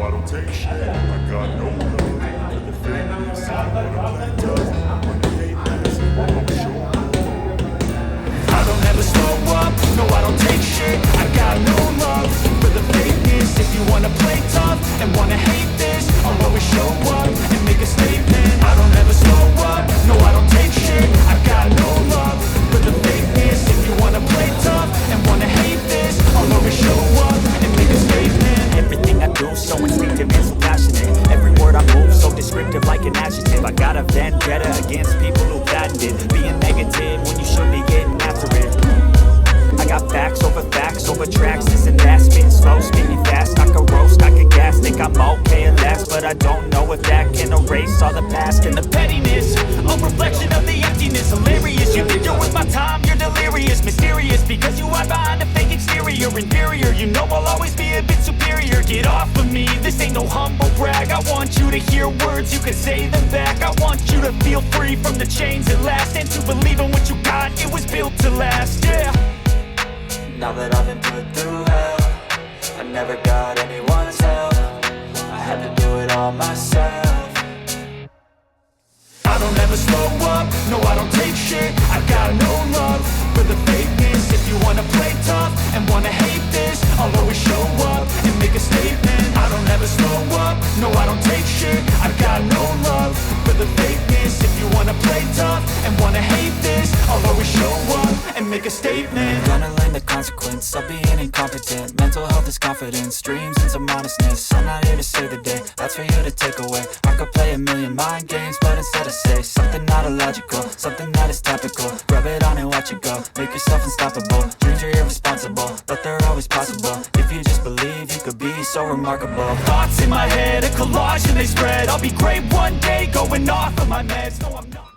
I don't take shit. I got no love for the fakeness. I wanna play tough. When the hate this, I'll always show up. I don't ever slow up. No, I don't take shit. I got no love for the fakeness. If you wanna play tough and wanna hate this, I'll always show up and make a statement. I don't ever slow up. No, I don't take shit. I got no love for the fakeness. If you wanna play tough and wanna hate this, I'll always show up and make a statement. Everything I do so instinctive and so passionate. Every word I move so descriptive like an adjective. I got a vendetta against people who patented being negative when you should be getting after it. I got facts over tracks. This and that, spitting slow, spitting fast. I can roast, I can gas, think I'm okay at last, but I don't know if that can erase all the past and the pettiness. A reflection of the emptiness, hilarious. You think you're with my time, you're delirious, mysterious, because you hide behind a fake exterior, inferior. You know I'll always be a bit superior. Get off of me, this ain't no humble brag. I want you to hear words, you can say them back. I want you to feel free from the chains at last, and to believe in what you got, it was built to last, yeah. Now that I've been put through hell, I never got anyone's help. I had to do it all myself. I don't ever slow up, no I don't take shit. I got no love for the fakeness. If you wanna play tough and wanna hate this, I'll always show up and make a statement. I don't ever slow up, no I don't take shit. I got no love for the fakeness. If you wanna play tough and wanna hate this, I'll always show up and make a statement. Gonna learn the consequence of being incompetent. Mental health is confidence, dreams and some honestness. I'm not here to save the day, that's for you to take away. I could play a million mind games, but instead I say something not illogical, something that is topical. Rub it on and watch it go, make yourself unstoppable. Dreams are irresponsible, but they're always possible. If you just believe, you could be so remarkable. Thoughts in my head, a collage and they spread. I'll be great one day, going off of my meds. No I'm not.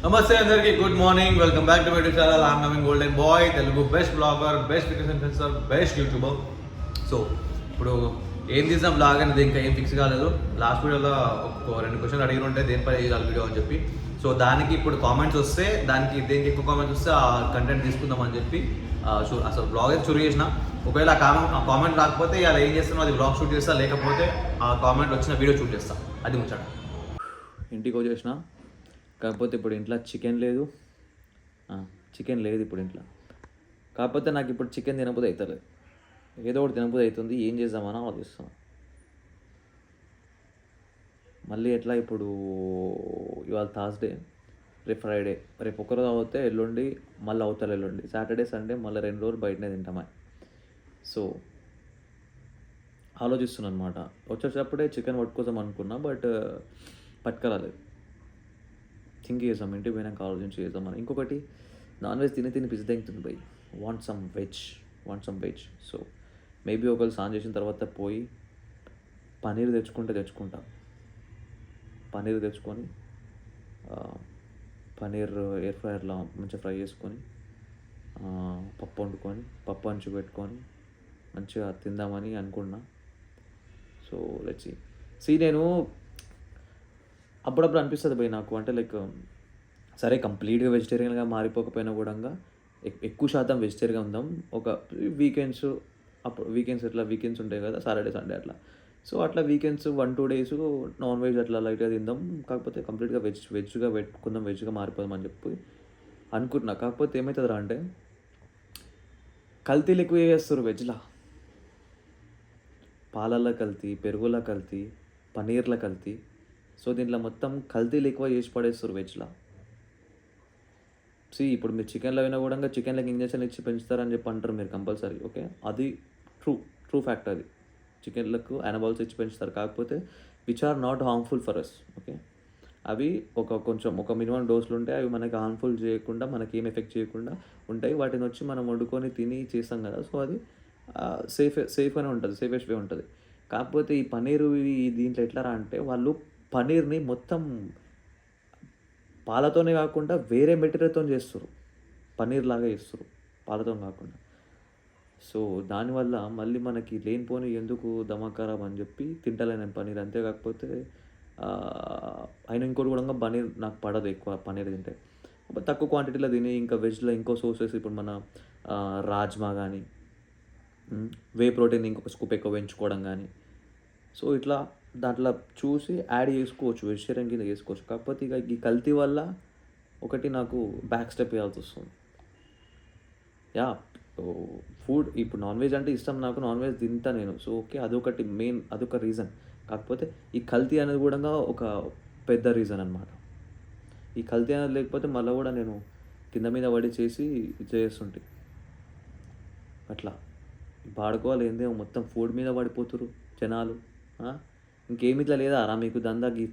నమస్తే అందరికీ, good morning. Welcome back to my YouTube channel. I'm Naveen golden bye, Telugu best blogger, best fitness influencer, best YouTuber. So ఇప్పుడు ఏం తీసాం blog అనేది ఇంకా ఏం fix కాలేదు. Last వీడియోలో ఒక 2 క్వశ్చన్లు అడిగి ఉంటే దేనిపై చేయాలి వీడియో అని చెప్పి. సో దానికి ఇప్పుడు కామెంట్స్ వస్తే, దానికి దేనికి ఎక్కువ కామెంట్స్ వస్తే ఆ కంటెంట్ తీసుకుందామని చెప్పి అసలు బ్లాగ్ అయితే షూట్ చేసిన. ఒకవేళ ఆ కామెంట్ రాకపోతే అలా ఏం చేస్తానో అది బ్లాగ్ షూట్ చేస్తా, లేకపోతే ఆ కామెంట్ వచ్చిన వీడియో షూట్ చేస్తా. అది ముచ్చట. ఇంటికి వచ్చేసిన, కాకపోతే ఇప్పుడు ఇంట్లో చికెన్ లేదు ఇప్పుడు ఇంట్లో. కాకపోతే నాకు ఇప్పుడు చికెన్ తినకపోతే అవుతలేదు, ఏదో ఒకటి తినకపోతే అవుతుంది. ఏం చేద్దామని ఆలోచిస్తాను. మళ్ళీ ఎట్లా, ఇప్పుడు ఇవాళ థర్స్డే, రేపు ఫ్రైడే, రేపు ఒక్కరోజు అవుతే ఎల్లుండి మళ్ళీ అవుతారు, ఎల్లుండి సాటర్డే సండే మళ్ళీ 2 రోజులు బయటనే తింటామని. సో ఆలోచిస్తున్నాను అనమాట. వచ్చేటప్పుడే చికెన్ పట్టుకోదాం అనుకున్నా, బట్ పట్టుకురాలేదు. థింక్ చేద్దాం, ఇంటికి పోయినాక ఆలోచించి చేద్దామని. ఇంకొకటి, నాన్ వెజ్ తిని పిజ్జా తింటుంది by, want some veg. So maybe ఒకవేళ స్నానం చేసిన తర్వాత పోయి పన్నీర్ తెచ్చుకుంటా. పన్నీర్ తెచ్చుకొని పన్నీర్ ఎయిర్ ఫ్రైయర్లో మంచిగా ఫ్రై చేసుకొని పప్పు వండుకొని, పప్పు అంచు పెట్టుకొని మంచిగా తిందామని అనుకున్నా. So let's see. నేను అప్పుడప్పుడు అనిపిస్తుంది భయ్ నాకు, అంటే లైక్ సరే కంప్లీట్గా వెజిటేరియన్గా మారిపోకపోయినా కూడా ఎక్కువ శాతం వెజిటేరియన్గా ఉందాం. ఒక వీకెండ్స్, అప్పుడు వీకెండ్స్ ఉంటాయి కదా, సాటర్డే సండే అట్లా. సో అట్లా వీకెండ్స్ 1-2 days నాన్ వెజ్ అట్లా లైట్గా తిందాం. కాకపోతే కంప్లీట్గా వెజ్గా పెట్టుకుందాం, వెజ్గా మారిపోదాం అని చెప్పి అనుకుంటున్నా. కాకపోతే ఏమవుతుందిరా అంటే, కల్తీలు ఎక్కువ చేస్తారు వెజ్లా. పాలల్లో కల్తీ, పెరుగులో కల్తీ, పన్నీర్లో కల్తీ. సో దీంట్లో మొత్తం కల్తీలు ఎక్కువ చేసి పడేస్తారు వెజ్లా. ఇప్పుడు మీరు చికెన్లో అయినా కూడా చికెన్లోకి ఇంజక్షన్ ఇచ్చి పెంచుతారని చెప్పి అంటారు మీరు కంపల్సరీ. ఓకే, అది ట్రూ ఫ్యాక్ట్. అది చికెన్లకు యానబాల్స్ ఇచ్చి పెంచుతారు, కాకపోతే which are not harmful for us. Okay, అవి ఒక మినిమం డోసులు ఉంటాయి. అవి మనకి హార్మ్ఫుల్ చేయకుండా, మనకి ఏం ఎఫెక్ట్ చేయకుండా ఉంటాయి. వాటిని వచ్చి మనం వండుకొని తిని చేస్తాం కదా. సో అది సేఫ్గానే ఉంటుంది, సేఫెస్ట్ వే ఉంటుంది. కాకపోతే ఈ పన్నీరు దీంట్లో ఎట్లా అంటే, వాళ్ళు పన్నీర్ని మొత్తం పాలతోనే కాకుండా వేరే మెటీరియల్తో చేస్తారు, పన్నీర్ లాగా చేస్తారు పాలతో కాకుండా. సో సో దానివల్ల మళ్ళీ మనకి లేనిపోని ఎందుకు దమాఖరాబ్ అని చెప్పి తింటలేను పన్నీర్. అంతేకాకపోతే అయినా ఇంకోటి కూడా పన్నీర్ నాకు పడదు ఎక్కువ పన్నీర్ తింటే. తక్కువ క్వాంటిటీలో తిని ఇంకా వెజ్లో ఇంకో సోర్సెస్ ఇప్పుడు మన రాజ్మా కానీ వే ప్రోటీన్ ఇంకొక స్కూప్ ఎక్కువ పెంచుకోవడం కానీ, సో ఇట్లా దాంట్లో చూసి యాడ్ చేసుకోవచ్చు, వెజిటేరియన్ కింద చేసుకోవచ్చు. కాకపోతే ఇక ఈ కల్తీ వల్ల ఒకటి నాకు బ్యాక్ స్టెప్ వేయాల్సి వస్తుంది. యా ఫుడ్ ఇప్పుడు నాన్ వెజ్ అంటే ఇష్టం నాకు, నాన్ వెజ్ తింటా నేను. సో ఓకే, అదొకటి మెయిన్, అదొక రీజన్. కాకపోతే ఈ కల్తీ అనేది కూడా ఒక పెద్ద రీజన్ అనమాట. ఈ కల్తీ అనేది లేకపోతే మళ్ళీ కూడా నేను కింద మీద పడి చేసి చేస్తుంటే అట్లా పాడుకోవాలి. ఏందేమో మొత్తం ఫుడ్ మీద పడిపోతురు జనాలు. ఇంకేమి ఇట్లా లేదా రా మీకు దందాకి?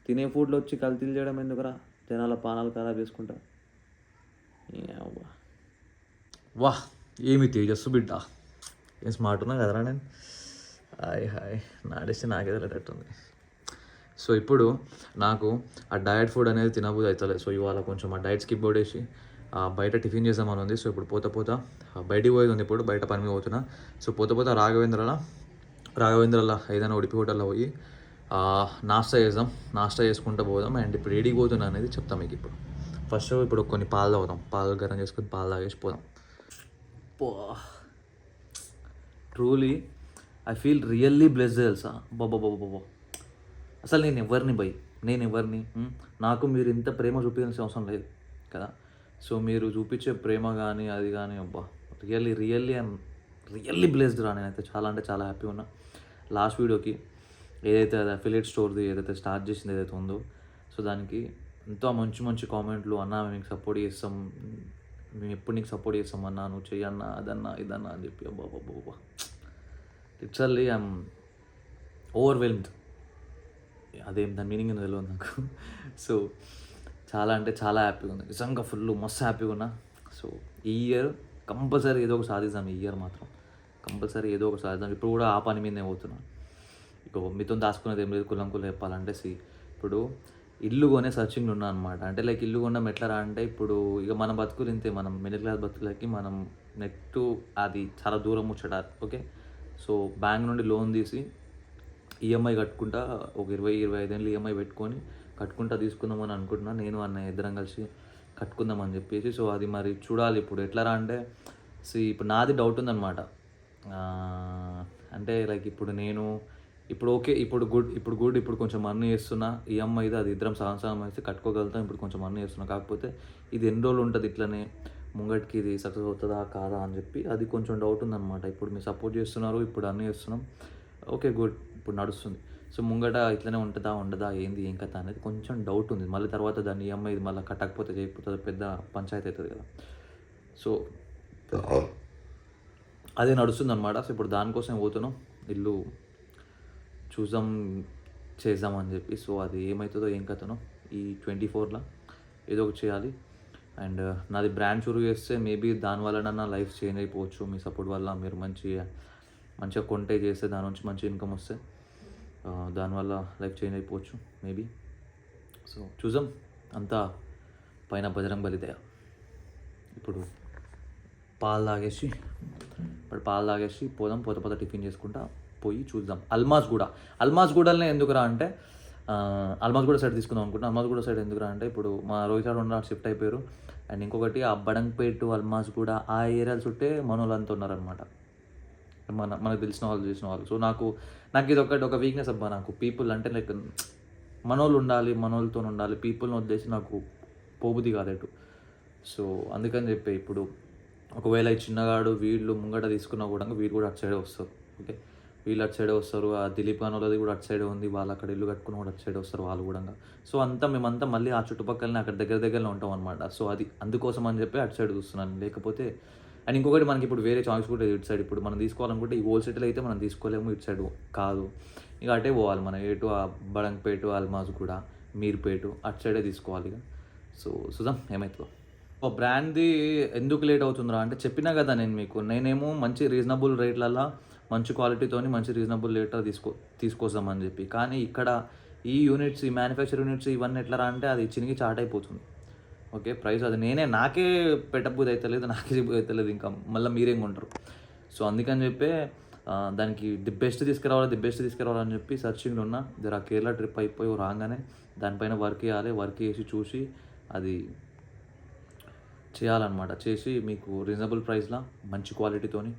తినే ఫుడ్లో వచ్చి కల్తీలు చేయడం ఎందుకురా? జనాల పానాలు ఖరాబ్ చేసుకుంటా. వా ఏమి తేజస్సు బిడ్డ, ఏం స్మార్ట్ ఉన్నా కదరా నేను. హాయ్ నాడేస్తే నాకే తెలియటట్టుంది. సో ఇప్పుడు నాకు ఆ డయట్ ఫుడ్ అనేది తినబుద్ధి అవుతలేదు. సో ఇవాళ కొంచెం ఆ డయట్ స్కిప్ కొట్టేసి బయట టిఫిన్ చేద్దామని ఉంది. సో ఇప్పుడు పోతా బయటికి పోయేది ఉంది, ఇప్పుడు బయట పని మీద పోతున్నా. సో పోతా రాఘవేంద్రలా ఏదైనా ఉడిపి హోటల్లో పోయి నాస్టా చేసుకుంటూ పోదాం. అండ్ ఇప్పుడు ఏడికి పోతున్నా అనేది చెప్తాం మీకు. ఫస్ట్ ఇప్పుడు కొన్ని పాలు తాగుదాం, పాలు గరం చేసుకొని పాలు తాగేసి పోదాం. Truly I feel really blessed తెలుసా. బాబా అసలు నేను ఎవరిని నాకు మీరు ఇంత ప్రేమ చూపించాల్సిన అవసరం లేదు కదా. సో మీరు చూపించే ప్రేమ కానీ అది కానీ అబ్బా రియల్లీ బ్లెస్డ్ రా. నేనైతే చాలా అంటే చాలా హ్యాపీ ఉన్నా. లాస్ట్ వీడియోకి ఏదైతే అది అఫిలియేట్ స్టోర్ది ఏదైతే స్టార్ట్ చేసింది ఏదైతే ఉందో, సో దానికి ఎంతో మంచి కామెంట్లు, అన్నా మేము మీకు సపోర్ట్ చేస్తాం, మేము ఎప్పుడు నీకు సపోర్ట్ చేస్తాం అన్నా, నువ్వు చెయ్యన్నా అదన్నా ఇదన్నా అని చెప్పి అబ్బా లిటరల్లీ ఐఎమ్ ఓవర్వెల్మ్డ్. అదేం దాని మీనింగ్ ఏందో తెలియదు నాకు. సో చాలా అంటే చాలా హ్యాపీగా ఉంది, నిజంగా మస్తు హ్యాపీగా ఉన్నా. సో ఈ ఇయర్ కంపల్సరీ ఏదో ఒకటి సాధిస్తాం. ఈ ఇయర్ మాత్రం కంపల్సరీ ఏదో ఒకటి సాధిస్తాం. ఇప్పుడు కూడా ఆ పని మీదనే పోతున్నాను. ఇక మీతో దాచుకునేది ఏం లేదు. కులం చెప్పాలంటే ఇప్పుడు ఇల్లు కొనే సర్చింగ్లో ఉన్నా అనమాట. అంటే లైక్ ఇల్లు కొన్నాం ఎట్లా అంటే ఇప్పుడు ఇక మన బతుకులు ఇంతే, మనం మిడిల్ క్లాస్ బతుకులకి మనం నెట్టు అది చాలా దూరం ముచ్చట. ఓకే, సో బ్యాంక్ నుండి లోన్ తీసి ఈఎంఐ కట్టుకుంటా, ఒక 20-25 ఏళ్ళు ఈఎంఐ పెట్టుకొని కట్టుకుంటా తీసుకుందామని అనుకుంటున్నాను. నేను అన్న ఇద్దరం కలిసి కట్టుకుందామని చెప్పేసి. సో అది మరి చూడాలి ఇప్పుడు ఎట్లా అంటే ఇప్పుడు నాది డౌట్ ఉందన్నమాట. అంటే లైక్ ఇప్పుడు ఓకే, ఇప్పుడు గుడ్ ఇప్పుడు కొంచెం మనీ చేస్తున్నా. ఈఎంఐది అది ఇద్దరం సహనం అయితే కట్టుకోగలుగుతాం. ఇప్పుడు కొంచెం మనీ చేస్తున్నా. కాకపోతే ఇది ఎన్ని రోజులు ఉంటుంది ఇట్లనే, ముంగటికి ఇది సక్సెస్ అవుతుందా కాదా అని చెప్పి అది కొంచెం డౌట్ ఉందన్నమాట. ఇప్పుడు మీరు సపోర్ట్ చేస్తున్నారు, ఇప్పుడు అన్నీ చేస్తున్నాం, ఓకే గుడ్, ఇప్పుడు నడుస్తుంది. సో ముంగట ఇట్లనే ఉంటుందా ఉండదా ఏంది ఏం కథ అనేది కొంచెం డౌట్ ఉంది. మళ్ళీ తర్వాత దాన్ని ఈఎంఐ మళ్ళీ కట్టకపోతే చేయకపోతే పెద్ద పంచాయతీ అవుతుంది కదా. సో అదే నడుస్తుంది అనమాట. సో ఇప్పుడు దానికోసం పోతున్నాం, ఇల్లు చూద్దాం చేద్దామని చెప్పి. సో అది ఏమవుతుందో ఏం కథనో ఈ 24లో ఏదో ఒకటి చేయాలి. అండ్ నాది బ్రాండ్ షురూ చేస్తే మేబీ దానివల్ల నా లైఫ్ చేంజ్ అయిపోవచ్చు. మీ సపోర్ట్ వల్ల మీరు మంచిగా కొంటే చేస్తే దాని నుంచి మంచి ఇన్కమ్ వస్తే దానివల్ల లైఫ్ చేంజ్ అయిపోవచ్చు మేబీ. సో చూద్దాం, అంతా పైన బజరంగ్ బలి దయ. ఇప్పుడు పాలు తాగేసి పోదాం. పోత టిఫిన్ చేసుకుంటా పోయి చూద్దాం. అల్మాజ్గూడలనే ఎందుకురా అంటే అల్మాజ్గూడ సైడ్ తీసుకుందాం అనుకుంటున్నాను. అల్మాజ్గూడ సైడ్ ఎందుకురా అంటే ఇప్పుడు మా రోహిత్ ఉన్న షిఫ్ట్ అయిపోయారు. అండ్ ఇంకొకటి ఆ బడంగ్పేట్ అల్మాజ్గూడ ఆ ఏరియాలు చుట్టే మనోళ్ళంతా ఉన్నారనమాట, మనకు తెలిసిన వాళ్ళు. సో నాకు ఇది ఒక వీక్నెస్ అబ్బా. నాకు పీపుల్ అంటే లైక్ మనోళ్ళు ఉండాలి, మనోళ్ళతో ఉండాలి. పీపుల్ని వదిలేసి నాకు పోబుద్ది కాదటు. సో అందుకని చెప్పి ఇప్పుడు ఒకవేళ ఈ చిన్నగాడు వీళ్ళు ముంగట తీసుకున్నా కూడా వీళ్ళు కూడా అటు సైడే వస్తారు. ఓకే, వీళ్ళు అటు సైడే వస్తారు. ఆ దిలీప్ అనోళ్ళది కూడా అటు సైడే ఉంది, వాళ్ళు అక్కడ ఇల్లు కట్టుకుని కూడా అటు సైడే వస్తారు వాళ్ళు కూడా. సో మేమంతా మళ్ళీ ఆ చుట్టుపక్కలనే అక్కడ దగ్గరలో ఉంటాం అనమాట. సో అది అందుకోసం అని చెప్పి అటు సైడ్ చూస్తున్నాను. లేకపోతే అండ్ ఇంకొకటి మనకి ఇప్పుడు వేరే చాయిస్ కూడా ఇటు సైడ్ ఇప్పుడు మనం తీసుకోవాలనుకుంటే ఈ హోల్ సిటీలో అయితే మనం తీసుకోలేము, ఇటు సైడ్ కాదు, ఇక అటే పోవాలి మనం. ఏటు ఆ బడంగ్పేట, అల్మాజ్గూడ, మీర్పేట అటు సైడే తీసుకోవాలి. ఇక సో చూద్దాం ఏమవుతుందో. బ్రాండ్ది ఎందుకు లేట్ అవుతుందిరా అంటే చెప్పినా కదా నేను మీకు, నేనేమో మంచి రీజనబుల్ రేట్లలో మంచి క్వాలిటీతోని మంచి రీజనబుల్ రేట్లో తీసుకొస్తామని చెప్పి. కానీ ఇక్కడ ఈ యూనిట్స్, ఈ మ్యానుఫ్యాక్చర్ యూనిట్స్ ఇవన్నీ ఎట్లా అంటే అది చినిగి చాట్ అయిపోతుంది. ఓకే, ప్రైస్ అది నాకే పెట్టబుద్ధి అవుతలేదు, నాకే చెప్పు అవుతలేదు, ఇంకా మళ్ళీ మీరేం కొంటారు. సో అందుకని చెప్పి దానికి ది బెస్ట్ తీసుకురావాలని చెప్పి సర్చింగ్లో ఉన్నా. జర కేరళ ట్రిప్ అయిపోయి రాగానే దానిపైన వర్క్ చేసి చూసి అది చేయాలన్నమాట. చేసి మీకు రీజనబుల్ ప్రైస్లో మంచి క్వాలిటీతోని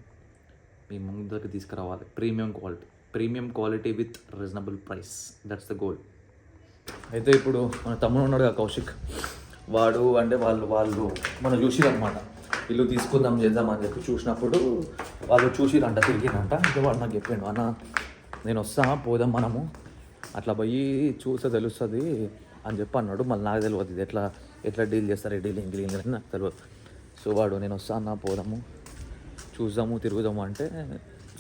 మీ ముందుకి తీసుకురావాలి. Premium quality with reasonable price, that's the goal. అయితే ఇప్పుడు మన తమ్ముడు ఉన్నాడు కదా కౌశిక్, వాడు అంటే వాళ్ళు మనం చూసిరనమాట, ఇల్లు తీసుకుందాం చేద్దామని చెప్పి చూసినప్పుడు వాళ్ళు చూసిరంట, తిరిగిరంట. అంటే వాడు నాకు చెప్పాడు, అన్న నేను వస్తా పోదాం మనము, అట్లా పోయి చూస్తే తెలుస్తుంది అని చెప్పి అన్నాడు. మళ్ళీ నాకు తెలియదు ఇది ఎట్లా డీల్ చేస్తారు, డీలింగ్ అని నాకు తెలియదు. సో వాడు నేను వస్తా అన్న పోదాము చూద్దాము తిరుగుదాము అంటే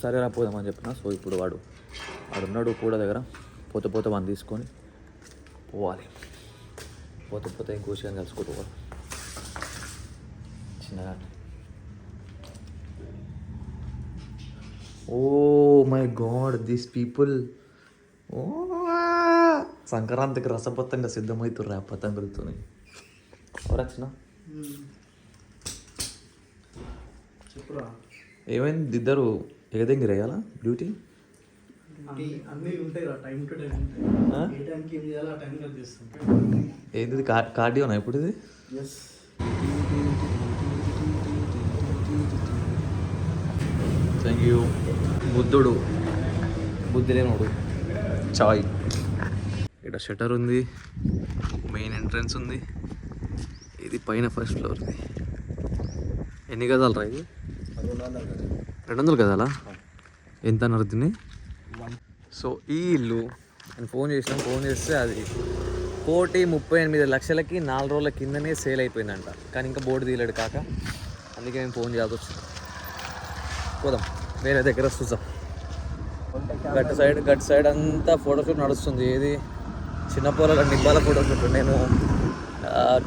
సరేరా పోదామని చెప్పిన. సో ఇప్పుడు వాడు ఉన్నాడు కూడా దగ్గర, పోతే వాడిని తీసుకొని పోవాలి. పోతే ఇంకో విషయం కలుసుకుంటూ పోవాలి చిన్నగా. Oh my god, these people సంక్రాంతికి రసపత్తంగా సిద్ధమవుతుర్రు ఆ పతంగులతో. ఎవరొచ్చిన ఏమైంది, ఇద్దరు ఏదైంది రేయాలా డ్యూటీ అన్నీ ఉంటాయి టైం టు టైం ఉంటాయి. ఏ టైంకి ఏం చేయాలో ఆ టైంలో చేస్తాం. ఏంది కార్డియోనా ఇప్పుడు ఇది? ఎస్. Thank you. బుద్ధుడు బుద్ధి లేనోడు చాయ్. ఇక్కడ షటర్ ఉంది, మెయిన్ ఎంట్రన్స్ ఉంది, ఇది పైన ఫస్ట్ ఫ్లోర్. ఎన్ని గదాలు రా ఇది? 200 గదాలా? ఎంత అన్నారు దీన్ని? సో ఈ ఇల్లు నేను ఫోన్ చేస్తే అది 1,38,00,000కి 4 రోజుల కిందనే సేల్ అయిపోయిందంట. కానీ ఇంకా బోర్డు తీయలేడు కాక, అందుకే నేను ఫోన్ చేయాల్సి వచ్చింది. పోదాం వేరే దగ్గర చూద్దాం. గట్ సైడ్ అంతా ఫోటోషూట్ నడుస్తుంది. ఏది చిన్నపోల నిబ్బాల ఫోటోషూట్. నేను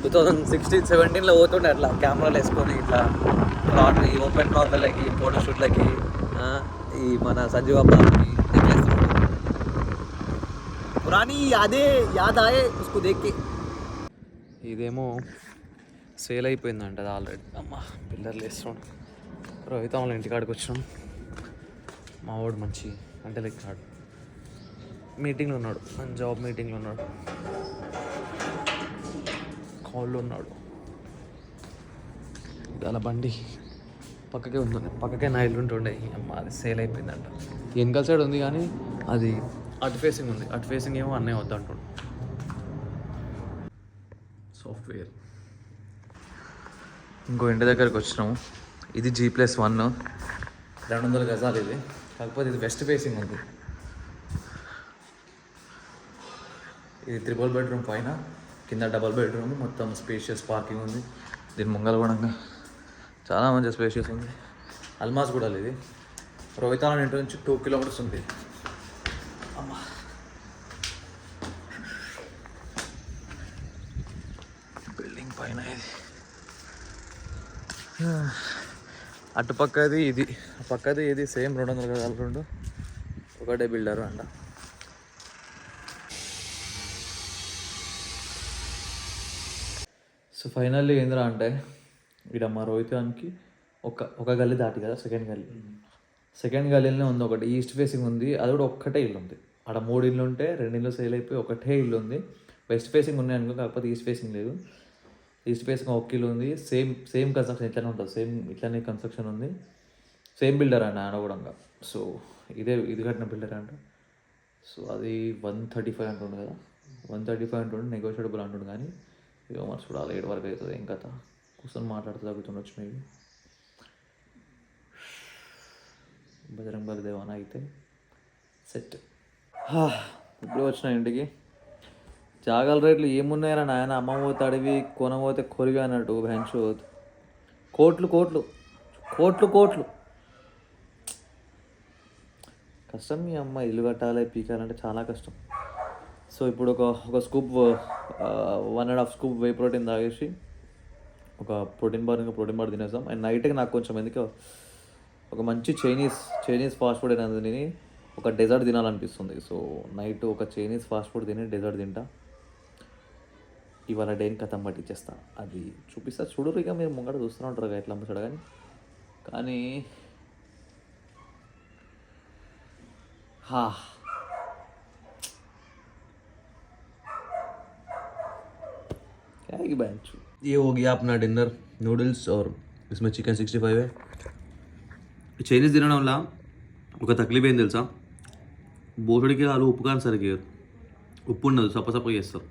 2016-17లో పోతుండే అట్లా కెమెరాలు వేసుకొని ఇట్లా ఈ ఓపెన్ ప్లాట్లకి ఫోటోషూట్లకి, ఈ మన సంజీవ బాబుకి పురాణి యాద్ ఆయే ఉస్కు దేఖ్కే. ఇదేమో సేల్ అయిపోయిందంట అది ఆల్రెడీ. అమ్మ పిల్లర్లు వేస్తున్నాడు. రోహిత్ వాళ్ళ ఇంటికాడికి వచ్చినాం. మా వాడు మంచి అంటే లైక్ మీటింగ్లో ఉన్నాడు, జాబ్ మీటింగ్లో ఉన్నాడు, కాల్లో ఉన్నాడు. అలా బండి పక్కకే నా ఇల్లు ఉంటుండే. అమ్మ అది సేల్ అయిపోయిందంట. వెనకాల సైడ్ ఉంది కానీ అది అటు ఫేసింగ్ ఉంది. అటు ఫేసింగ్ ఏమో అన్నయ్య వద్దు అంటుండు. సాఫ్ట్వేర్. ఇంకో ఇంటి దగ్గరికి వచ్చినాము. ఇది G+1 200 గజాలు ఇది. కాకపోతే ఇది వెస్ట్ ఫేసింగ్ ఉంది. ఇది 3 బెడ్రూమ్ పైన, కింద 2 బెడ్రూమ్, మొత్తం స్పేషియస్ పార్కింగ్ ఉంది. దీని ముంగల కూడా చాలా మంచి స్పేషియస్ ఉంది. అల్మాస్ కూడా ఇది రోహితాల ఇంటి నుంచి 2 కిలోమీటర్స్ ఉంది. అమ్మా బిల్డింగ్ పైన ఇది. అటుపక్కది ఇది, పక్కది ఇది సేమ్ 200 గజాలు, 2 ఒకటే బిల్డరు అంట. సో ఫైనల్లీ ఏంద్రా అంటే ఇక్కడ మా రోహితానికి ఒక గల్లీ దాటి కదా సెకండ్ గల్లీలోనే ఉంది ఒకటి. ఈస్ట్ ఫేసింగ్ ఉంది, అది కూడా ఒక్కటే ఇల్లు ఉంది. అక్కడ 3 ఇల్లు ఉంటే 2 ఇల్లు సేల్ అయిపోయి ఒకటే ఇల్లు ఉంది. వెస్ట్ ఫేసింగ్ ఉన్నాయి అనుకో, కాకపోతే ఈస్ట్ ఫేసింగ్ లేదు. ఈస్ట్ ఫేసింగ్ ఒక ఇల్లు ఉంది. సేమ్ కన్స్ట్రక్షన్ ఇట్లానే ఉంటుంది, ఇట్లానే కన్స్ట్రక్షన్ ఉంది. సేమ్ బిల్డర్ అండి ఆయన కూడా. సో ఇది కట్టిన బిల్డర్ అంట. సో అది 135 అంటుండు కదా, 135 అంటుండు, నెగోషియబుల్ అంటుండు. కానీ ఇక మరి చూడాలి 7 వరకు అవుతుంది. ఏం కథ కూర్చొని మాట్లాడుతూ తగ్గుతుండొచ్చు మేబీ. బజరంగ్ బలి దేవానా అయితే సెట్. ఇప్పుడు వచ్చిన ఇంటికి. జాగాల రేట్లు ఏమున్నాయరా నాయన, అమ్మ పోతే అడివి, కొన పోతే కొరివి అన్నట్టు. బెంచ్ కోట్లు కష్టం. మీ అమ్మ ఇల్లు కట్టాలి, పీకాలంటే చాలా కష్టం. సో ఇప్పుడు ఒక స్కూప్ 1.5 స్కూప్ వే ప్రోటీన్ తాగేసి ఒక ప్రోటీన్ బార్ తినేసాం. అండ్ నైట్కి నాకు కొంచెం ఎందుకో ఒక మంచి చైనీస్ ఫాస్ట్ ఫుడ్ అనేది తిని ఒక డెజర్ట్ తినాలనిపిస్తుంది. సో నైట్ ఒక చైనీస్ ఫాస్ట్ ఫుడ్ తిని డెజర్ట్ తింటా. ఇవాళ డేని కథం పట్టించేస్తా. అది చూపిస్తా చూడరు, ఇక మీరు ముంగట చూస్తూనే ఉంటారు ఎట్లా అమ్ముతాడు. కానీ हाँ क्या है कि बेंच ये हो गया अपना डिनर, नूडल्स और इसमें चिकन 65 है. చైనీస్ తినడం వల్ల ఒక తక్లీఫ్ ఏం తెలుసా, బోసడికి వాళ్ళు ఉప్పు కానీ సరిగ్గా ఉప్పు ఉండదు, సప్ప చేస్తారు.